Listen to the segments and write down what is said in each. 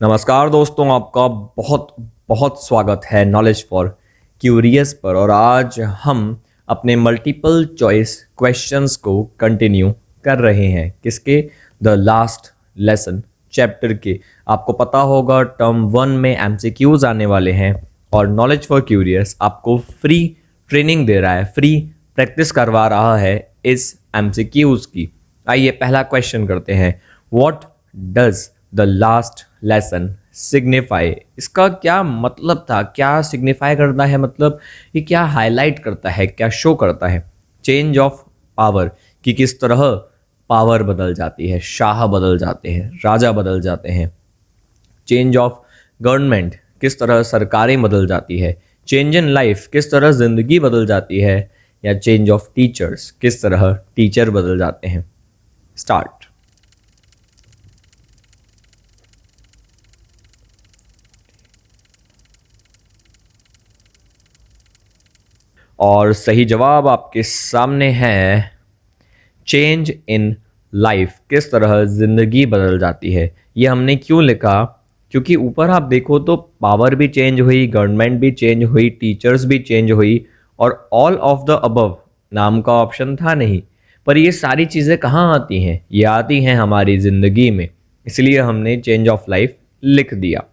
नमस्कार दोस्तों, आपका बहुत बहुत स्वागत है नॉलेज फॉर क्यूरियस पर। और आज हम अपने मल्टीपल चॉइस क्वेश्चंस को कंटिन्यू कर रहे हैं। किसके? द लास्ट लेसन चैप्टर के। आपको पता होगा टर्म 1 में एमसीक्यूज आने वाले हैं और नॉलेज फॉर क्यूरियस आपको फ्री ट्रेनिंग दे रहा है, फ्री प्रैक्टिस करवा रहा है इस एमसीक्यूज की। आइए पहला क्वेश्चन करते हैं। What does the last lesson signify? इसका क्या मतलब था? क्या सिग्निफाई करता है? मतलब ये क्या हाईलाइट करता है, क्या शो करता है? चेंज ऑफ पावर, कि किस तरह पावर बदल जाती है, शाह बदल जाते हैं, राजा बदल जाते हैं। चेंज ऑफ गवर्नमेंट, किस तरह सरकारें बदल जाती है। चेंज इन लाइफ, किस तरह जिंदगी बदल जाती है। या चेंज ऑफ टीचर्स, किस तरह टीचर बदल जाते हैं। स्टार्ट। और सही जवाब आपके सामने है चेंज इन लाइफ, किस तरह जिंदगी बदल जाती है। ये हमने क्यों लिखा? क्योंकि ऊपर आप देखो तो पावर भी चेंज हुई, गवर्नमेंट भी चेंज हुई, टीचर्स भी चेंज हुई और ऑल ऑफ द अबव नाम का ऑप्शन था नहीं। पर ये सारी चीज़ें कहाँ आती हैं? ये आती हैं हमारी ज़िंदगी में, इसलिए हमने चेंज ऑफ लाइफ लिख दिया।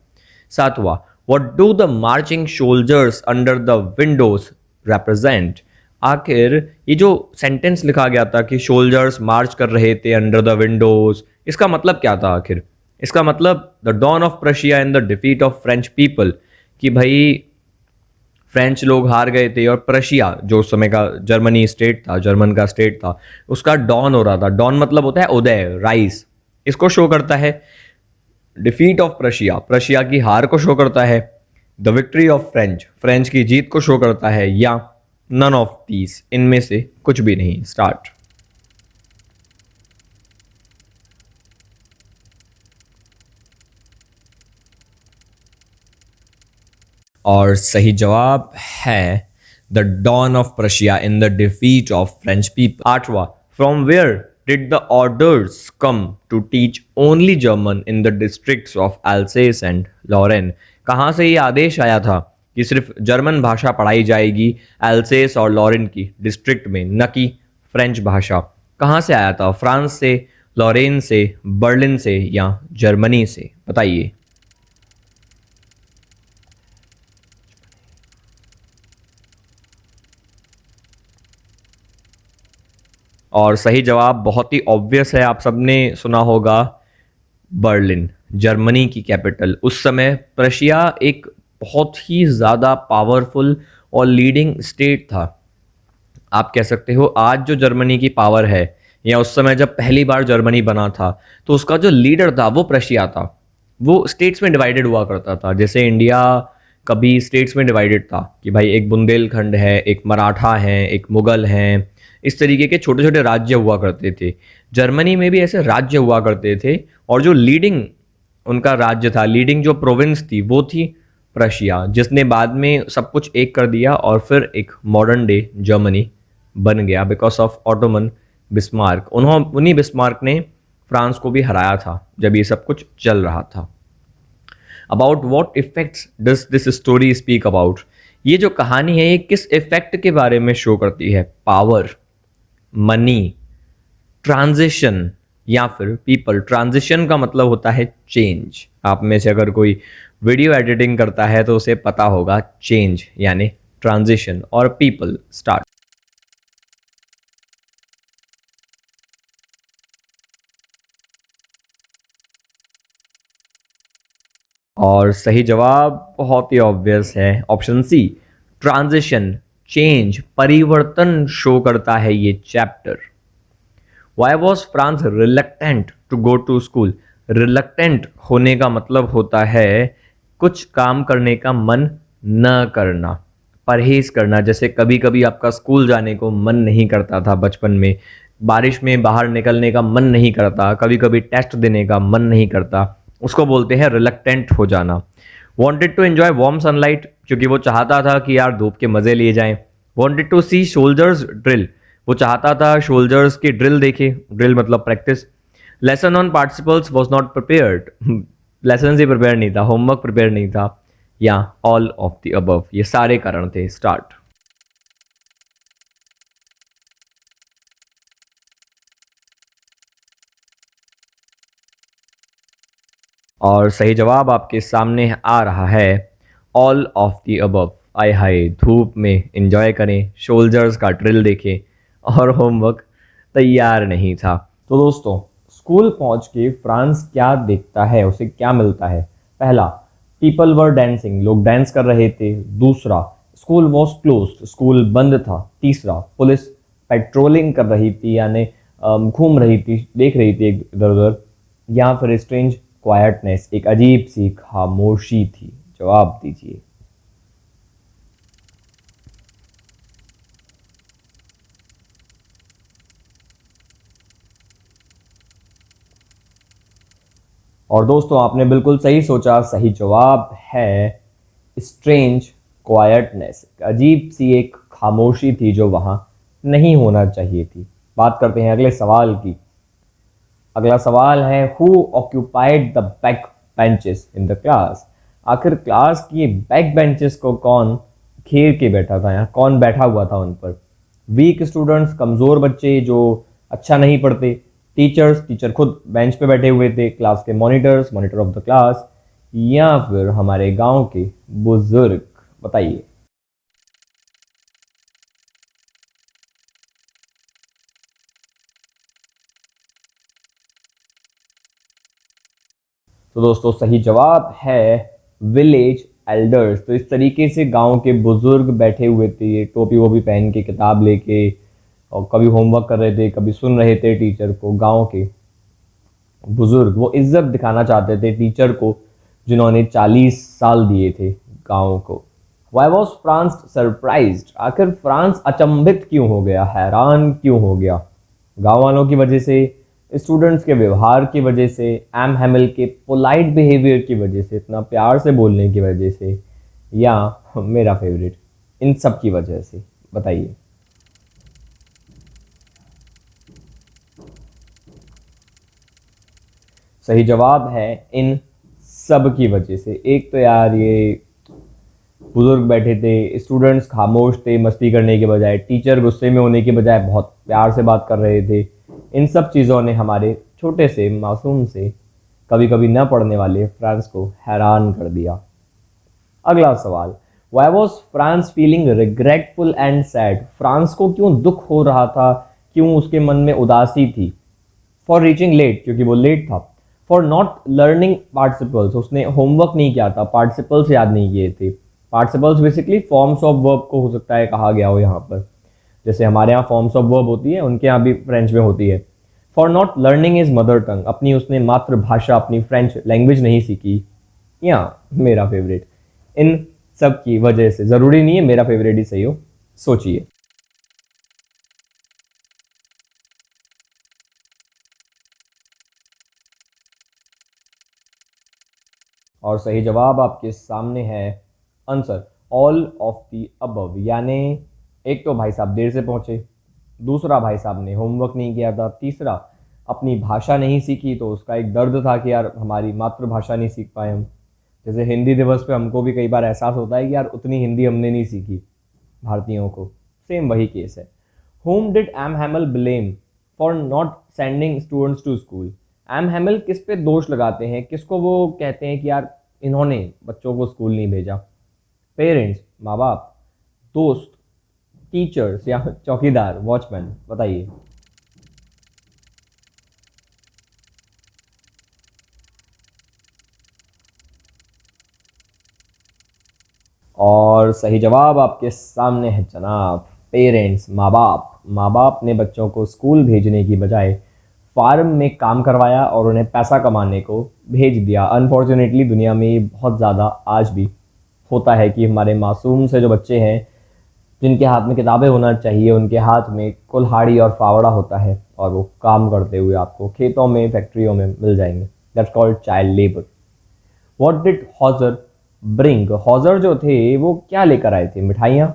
सातवां, what do the marching soldiers under the Windows represent? आखिर ये जो सेंटेंस लिखा गया था कि सोल्जर्स मार्च कर रहे थे अंडर द विंडोज, इसका मतलब क्या था आखिर? इसका मतलब the dawn of Prussia and the defeat of French people, कि भाई फ्रेंच लोग हार गए थे और प्रशिया जो उस समय का जर्मनी स्टेट था, जर्मन का स्टेट था, उसका डॉन हो रहा था। डॉन मतलब होता है उदय, राइज। इसको शो करता है। डिफीट ऑफ प्रशिया, प्रशिया की हार को शो करता है। The victory of French, French की जीत को शो करता है। या नन ऑफ दीज, इनमें से कुछ भी नहीं। स्टार्ट। और सही जवाब है the dawn of Prussia in the defeat of French people. आठवां, from where did the orders come to teach only German in the districts of Alsace and Lorraine? कहाँ से ये आदेश आया था कि सिर्फ जर्मन भाषा पढ़ाई जाएगी एल्सेस और लॉरेन की डिस्ट्रिक्ट में, न कि फ्रेंच भाषा? कहाँ से आया था? फ्रांस से, लॉरेन से, बर्लिन से या जर्मनी से? बताइए। और सही जवाब बहुत ही ऑब्वियस है, आप सबने सुना होगा, बर्लिन, जर्मनी की कैपिटल। उस समय प्रशिया एक बहुत ही ज़्यादा पावरफुल और लीडिंग स्टेट था। आप कह सकते हो आज जो जर्मनी की पावर है, या उस समय जब पहली बार जर्मनी बना था, तो उसका जो लीडर था वो प्रशिया था। वो स्टेट्स में डिवाइडेड हुआ करता था, जैसे इंडिया कभी स्टेट्स में डिवाइडेड था कि भाई एक बुंदेलखंड है, एक मराठा है, एक मुगल हैं। इस तरीके के छोटे छोटे राज्य हुआ करते थे। जर्मनी में भी ऐसे राज्य हुआ करते थे, और जो लीडिंग उनका राज्य था, लीडिंग जो प्रोविंस थी, वो थी प्रशिया, जिसने बाद में सब कुछ एक कर दिया और फिर एक मॉडर्न डे जर्मनी बन गया बिकॉज ऑफ ऑटोमन बिस्मार्क। उन्हीं बिस्मार्क ने फ्रांस को भी हराया था जब ये सब कुछ चल रहा था। About what effects does this story speak about? ये जो कहानी है ये किस इफेक्ट के बारे में शो करती है? पावर, मनी, ट्रांजिशन या फिर पीपल। ट्रांजिशन का मतलब होता है चेंज। आप में से अगर कोई वीडियो एडिटिंग करता है तो उसे पता होगा चेंज यानी ट्रांजिशन। और पीपल। स्टार्ट। और सही जवाब बहुत ही ऑब्वियस है, ऑप्शन सी, ट्रांजिशन, चेंज, परिवर्तन शो करता है ये chapter. Why was France reluctant to go to school? Reluctant होने का मतलब होता है कुछ काम करने का मन न करना, परहेज करना। जैसे कभी कभी आपका स्कूल जाने को मन नहीं करता था बचपन में, बारिश में बाहर निकलने का मन नहीं करता, कभी कभी टेस्ट देने का मन नहीं करता, उसको बोलते हैं रिलक्टेंट हो जाना। Wanted to enjoy warm sunlight, क्योंकि वो चाहता था कि यार धूप के मज़े लिए जाएं। Wanted to see soldiers drill, वो चाहता था सोल्जर्स की ड्रिल देखे। ड्रिल मतलब practice. Lesson on participles was not prepared, lesson ही प्रिपेयर नहीं था, होमवर्क प्रिपेयर नहीं था, या ऑल ऑफ द अबव, ये सारे कारण थे। स्टार्ट। और सही जवाब आपके सामने आ रहा है ऑल ऑफ द अबव। आय हाय, धूप में एंजॉय करें, सोल्जर्स का ड्रिल देखें और होमवर्क तैयार नहीं था। तो दोस्तों, स्कूल पहुंच के फ्रांस क्या देखता है, उसे क्या मिलता है? पहला, पीपल वर डांसिंग, लोग डांस कर रहे थे। दूसरा, स्कूल वॉज क्लोज्ड, स्कूल बंद था। तीसरा, पुलिस पेट्रोलिंग कर रही थी, यानी घूम रही थी, देख रही थी इधर उधर। या फिर स्ट्रेंज क्वाइटनेस, एक अजीब सी खामोशी थी। जवाब दीजिए। और दोस्तों, आपने बिल्कुल सही सोचा, सही जवाब है स्ट्रेंज क्वाइटनेस। अजीब सी एक खामोशी थी जो वहां नहीं होना चाहिए थी। बात करते हैं अगले सवाल की। अगला सवाल है, who occupied the back benches in the class? आखिर क्लास की बैक बेंचेस को कौन घेर के बैठा था, यहाँ कौन बैठा हुआ था उन पर? वीक स्टूडेंट्स, कमजोर बच्चे जो अच्छा नहीं पढ़ते। टीचर्स, टीचर खुद बेंच पे बैठे हुए थे। क्लास के monitors, monitor of the class. या फिर हमारे गांव के बुजुर्ग? बताइए। तो दोस्तों, सही जवाब है विलेज एल्डर्स। तो इस तरीके से गांव के बुजुर्ग बैठे हुए थे, टोपी वोपी पहन के, किताब लेके, और कभी होमवर्क कर रहे थे, कभी सुन रहे थे टीचर को। गांव के बुजुर्ग वो इज्जत दिखाना चाहते थे टीचर को, जिन्होंने 40 साल दिए थे गांव को। Y was France surprised? आखिर फ्रांस अचंभित क्यों हो गया, हैरान क्यों हो गया? गांव वालों की वजह से, स्टूडेंट्स के व्यवहार की वजह से, एम हैमिल के पोलाइट बिहेवियर की वजह से, इतना प्यार से बोलने की वजह से, या मेरा फेवरेट, इन सब की वजह से? बताइए। सही जवाब है इन सब की वजह से। एक तो यार ये बुजुर्ग बैठे थे, स्टूडेंट्स खामोश थे मस्ती करने के बजाय, टीचर गुस्से में होने के बजाय बहुत प्यार से बात कर रहे थे। इन सब चीज़ों ने हमारे छोटे से मासूम से, कभी कभी न पढ़ने वाले फ्रांस को हैरान कर दिया। अगला सवाल, Y was France feeling regretful and sad? France को क्यों दुख हो रहा था, क्यों उसके मन में उदासी थी? फॉर रीचिंग लेट, क्योंकि वो लेट था। फॉर नॉट लर्निंग पार्टिसिपल्स, उसने होमवर्क नहीं किया था, पार्टिसिपल्स याद नहीं किए थे। Participles basically forms of verb को हो सकता है कहा गया हो यहाँ पर, जैसे हमारे यहाँ फॉर्म्स ऑफ वर्ब होती है, उनके यहाँ भी फ्रेंच में होती है। For not learning is mother tongue, अपनी उसने मातृभाषा, अपनी फ्रेंच लैंग्वेज नहीं सीखी। या मेरा फेवरेट, इन सब की वजह से। जरूरी नहीं है मेरा फेवरेट ही सही हो, सोचिए। और सही जवाब आपके सामने है answer all of the above. यानी एक तो भाई साहब देर से पहुंचे, दूसरा भाई साहब ने होमवर्क नहीं किया था, तीसरा अपनी भाषा नहीं सीखी, तो उसका एक दर्द था कि यार हमारी मातृभाषा नहीं सीख पाए हम। जैसे हिंदी दिवस पे हमको भी कई बार एहसास होता है कि यार उतनी हिंदी हमने नहीं सीखी, भारतीयों को। सेम वही केस है। Whom did M Hamel blame for not sending students to school? M Hamel किस पे दोष लगाते हैं, किसको वो कहते हैं कि यार इन्होंने बच्चों को स्कूल नहीं भेजा? पेरेंट्स, माँ बाप, दोस्त, टीचर्स, या चौकीदार, वॉचमैन? बताइए। और सही जवाब आपके सामने है जनाब, पेरेंट्स, माँ बाप। माँ बाप ने बच्चों को स्कूल भेजने की बजाय फार्म में काम करवाया और उन्हें पैसा कमाने को भेज दिया। अनफॉर्चुनेटली दुनिया में ये बहुत ज़्यादा आज भी होता है कि हमारे मासूम से जो बच्चे हैं, जिनके हाथ में किताबें होना चाहिए, उनके हाथ में कुल्हाड़ी और फावड़ा होता है, और वो काम करते हुए आपको खेतों में, फैक्ट्रियों में मिल जाएंगे। That's called child labour. What did Hauser bring? Hauser जो थे वो क्या लेकर आए थे? मिठाइयाँ?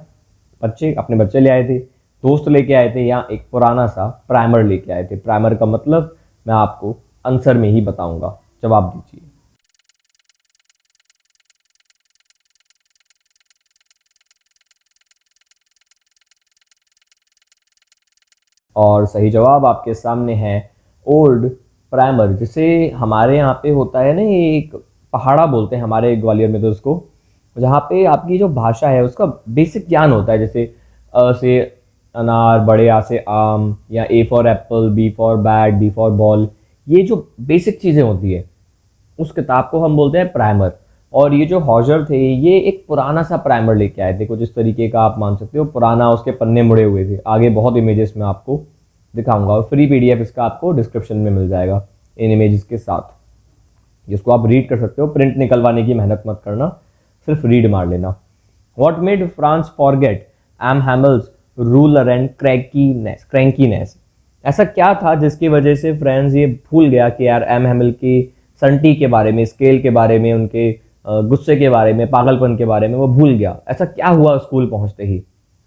बच्चे अपने बच्चे ले आए थे, दोस्त लेके आए थे, या एक पुराना सा प्राइमर लेके आए थे? प्राइमर का मतलब मैं आपको आंसर में ही बताऊंगा। जवाब दीजिए। और सही जवाब आपके सामने है ओल्ड प्राइमर, जिसे हमारे यहाँ पे होता है ना, ये एक पहाड़ा बोलते हैं हमारे ग्वालियर में तो उसको, जहाँ पे आपकी जो भाषा है उसका बेसिक ज्ञान होता है, जैसे अ से अनार, बड़े आ से आम, या A for apple, B for bat, B for ball, ये जो बेसिक चीज़ें होती है उस किताब को हम बोलते हैं प्राइमर। और ये जो हॉजर थे ये एक पुराना सा प्राइमर लेके आए थे, कुछ इस तरीके का आप मान सकते हो, पुराना, उसके पन्ने मुड़े हुए थे। आगे बहुत इमेजेस में आपको दिखाऊंगा और फ्री पीडीएफ इसका आपको डिस्क्रिप्शन में मिल जाएगा इन इमेजेस के साथ, जिसको आप रीड कर सकते हो। प्रिंट निकलवाने की मेहनत मत करना, सिर्फ रीड मार लेना। What made France forget M Hamel's ruler and crankiness? ऐसा क्या था जिसकी वजह से फ्रांस ये भूल गया कि यार एम हैमल की संटी के बारे में, स्केल के बारे में, उनके गुस्से के बारे में, पागलपन के बारे में वो भूल गया। ऐसा क्या हुआ स्कूल पहुंचते ही?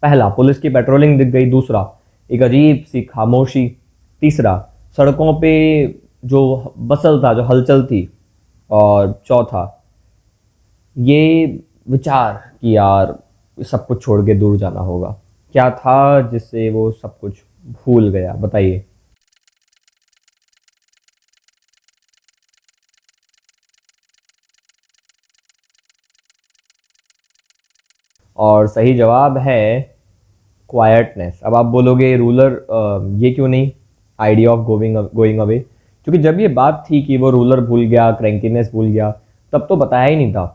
पहला, पुलिस की पेट्रोलिंग दिख गई। दूसरा, एक अजीब सी खामोशी। तीसरा, सड़कों पे जो बसल था, जो हलचल थी। और चौथा, ये विचार कि यार सब कुछ छोड़ के दूर जाना होगा। क्या था जिससे वो सब कुछ भूल गया? बताइए। और सही जवाब है क्वाइटनेस। अब आप बोलोगे रूलर ये क्यों नहीं, आइडिया ऑफ गोइंग अवे, क्योंकि जब ये बात थी कि वो रूलर भूल गया, क्रैंकीनेस भूल गया, तब तो बताया ही नहीं था।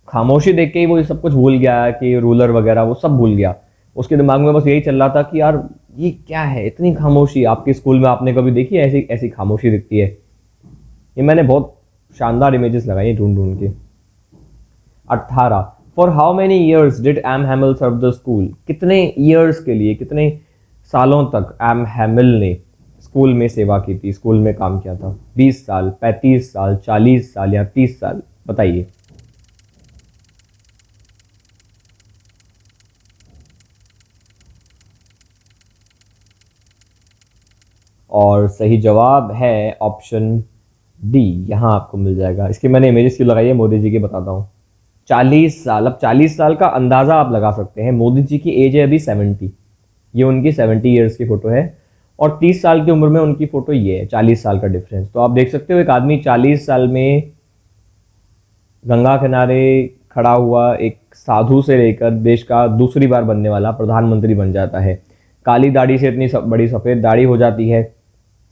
खामोशी देख के ही वो ये सब कुछ भूल गया कि रूलर वगैरह वो सब भूल गया। उसके दिमाग में बस यही चल रहा था कि यार ये क्या है, इतनी खामोशी। आपके स्कूल में आपने कभी देखी है ऐसी ऐसी खामोशी दिखती है? ये मैंने बहुत शानदार इमेजेस लगाई हैं ढूंढ ढूंढ के। 18, for how many years did M Hamel serve the school? कितने ईयर्स के लिए, कितने सालों तक एम हैमिल ने स्कूल में सेवा की थी, स्कूल में काम किया था? 20 साल, 35 साल, 40 साल या 30 साल? बताइए। और सही जवाब है ऑप्शन डी, यहाँ आपको मिल जाएगा। इसके मैंने इमेजेस क्यों लगाई है मोदी जी की बताता हूँ। 40 साल। अब 40 साल का अंदाज़ा आप लगा सकते हैं। मोदी जी की एज है अभी 70, ये उनकी 70 ईयर्स की फ़ोटो है। और 30 साल की उम्र में उनकी फ़ोटो ये है, 40 साल का डिफरेंस। तो आप देख सकते हो एक आदमी 40 साल में गंगा किनारे खड़ा हुआ एक साधु से लेकर देश का दूसरी बार बनने वाला प्रधानमंत्री बन जाता है। काली दाढ़ी से इतनी बड़ी सफ़ेद दाढ़ी हो जाती है।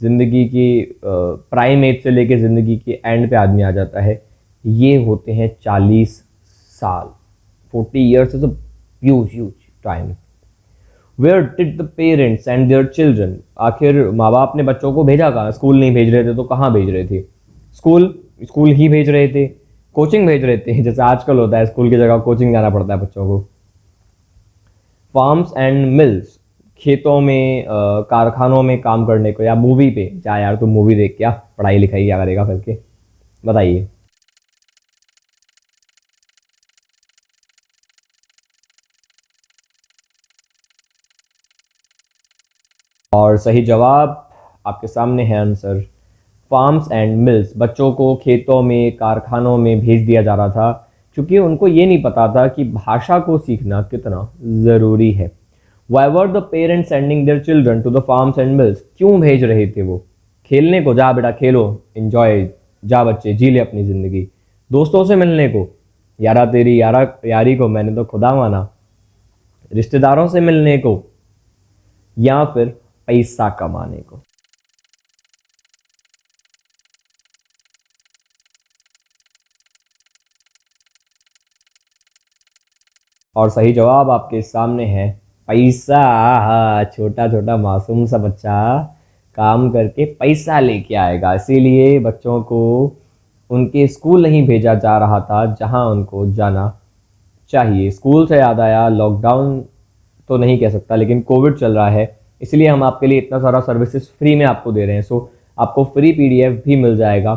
ज़िंदगी की प्राइम एज से लेकर ज़िंदगी के एंड पे आदमी आ जाता है। ये होते हैं 40 साल। 40 years is a huge time. Where did the parents and their children? आखिर माँ बाप ने बच्चों को भेजा कहाँ? स्कूल नहीं भेज रहे थे तो कहाँ भेज रहे थे? स्कूल ही भेज रहे थे, कोचिंग भेज रहे थे, जैसे आजकल होता है स्कूल की जगह कोचिंग जाना पड़ता है बच्चों को। फार्म्स एंड मिल्स, खेतों में, कारखानों में काम करने को, या मूवी पे जा यार तुम मूवी देख, क्या पढ़ाई लिखाई क्या करेगा करके? बताइए। और सही जवाब आपके सामने है आंसर, फार्म्स एंड मिल्स। बच्चों को खेतों में, कारखानों में भेज दिया जा रहा था क्योंकि उनको ये नहीं पता था कि भाषा को सीखना कितना ज़रूरी है। Why were the parents sending their children to the farms and mills? क्यों भेज रहे थे वो? खेलने को, जा बेटा खेलो, एंजॉय, जा बच्चे जी ले अपनी ज़िंदगी। दोस्तों से मिलने को, यारा तेरी यारी को मैंने तो खुदा माना। रिश्तेदारों से मिलने को, या फिर पैसा कमाने को? और सही जवाब आपके सामने है पैसा। छोटा छोटा मासूम सा बच्चा काम करके पैसा लेके आएगा, इसीलिए बच्चों को उनके स्कूल नहीं भेजा जा रहा था जहां उनको जाना चाहिए। स्कूल से याद आया, लॉकडाउन तो नहीं कह सकता लेकिन कोविड चल रहा है, इसलिए हम आपके लिए इतना सारा सर्विसेज फ्री में आपको दे रहे हैं। सो आपको फ्री पीडीएफ भी मिल जाएगा